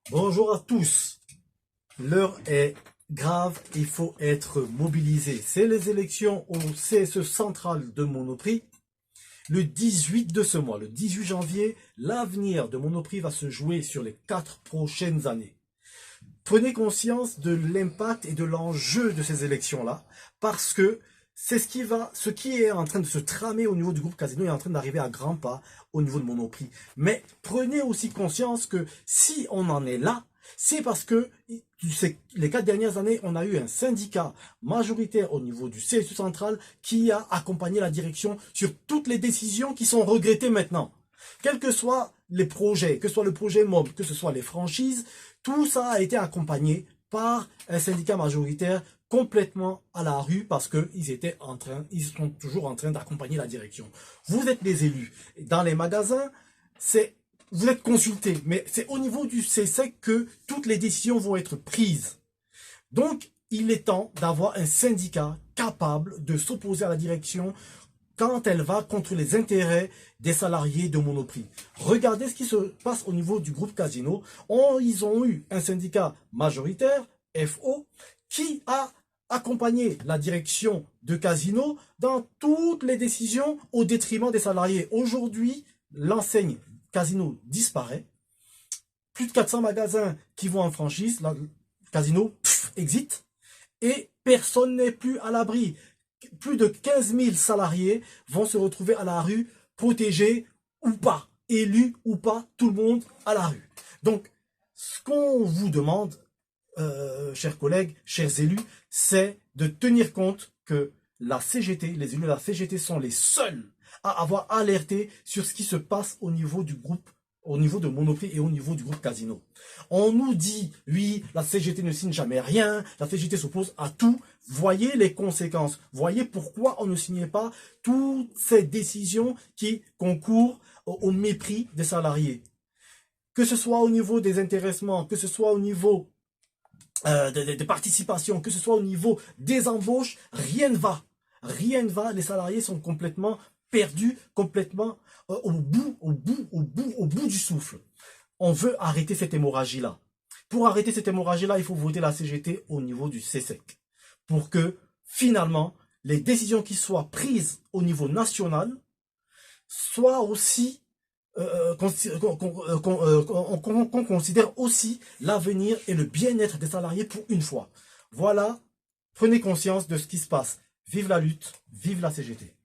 Bonjour à tous. L'heure est grave, il faut être mobilisé. C'est les élections au CSE central de Monoprix. Le 18 de ce mois, le 18 janvier, l'avenir de Monoprix va se jouer sur les 4 prochaines années. Prenez conscience de l'impact et de l'enjeu de ces élections-là, parce que c'est ce qui est en train de se tramer au niveau du groupe Casino est en train d'arriver à grands pas au niveau de Monoprix. Mais prenez aussi conscience que si on en est là, c'est parce que les 4 dernières années, on a eu un syndicat majoritaire au niveau du CSU central qui a accompagné la direction sur toutes les décisions qui sont regrettées maintenant. Quels que soient les projets, que ce soit le projet MOB, que ce soit les franchises, tout ça a été accompagné par un syndicat majoritaire complètement à la rue parce ils sont toujours en train d'accompagner la direction. Vous êtes les élus. Dans les magasins, vous êtes consultés, mais c'est au niveau du CSEC que toutes les décisions vont être prises. Donc, il est temps d'avoir un syndicat capable de s'opposer à la direction quand elle va contre les intérêts des salariés de Monoprix. Regardez ce qui se passe au niveau du groupe Casino. Ils ont eu un syndicat majoritaire, FO, qui a accompagné la direction de Casino dans toutes les décisions au détriment des salariés. Aujourd'hui, l'enseigne Casino disparaît. Plus de 400 magasins qui vont en franchise. Casino exit. Et personne n'est plus à l'abri. Plus de 15 000 salariés vont se retrouver à la rue, protégés ou pas, élus ou pas, tout le monde à la rue. Donc, ce qu'on vous demande, chers collègues, chers élus, c'est de tenir compte que la CGT, les élus de la CGT sont les seuls à avoir alerté sur ce qui se passe au niveau du groupe, au niveau de Monoprix et au niveau du groupe Casino. On nous dit, oui, la CGT ne signe jamais rien, la CGT s'oppose à tout. Voyez les conséquences, voyez pourquoi on ne signait pas toutes ces décisions qui concourent au mépris des salariés. Que ce soit au niveau des intéressements, que ce soit au niveau des participations, que ce soit au niveau des embauches, rien ne va. Rien ne va, les salariés sont complètement perdus, complètement au bout du souffle. On veut arrêter cette hémorragie-là. Pour arrêter cette hémorragie-là, il faut voter la CGT au niveau du CSEC. Pour que, finalement, les décisions qui soient prises au niveau national soient aussi qu'on considère aussi l'avenir et le bien-être des salariés pour une fois. Voilà, prenez conscience de ce qui se passe. Vive la lutte, vive la CGT.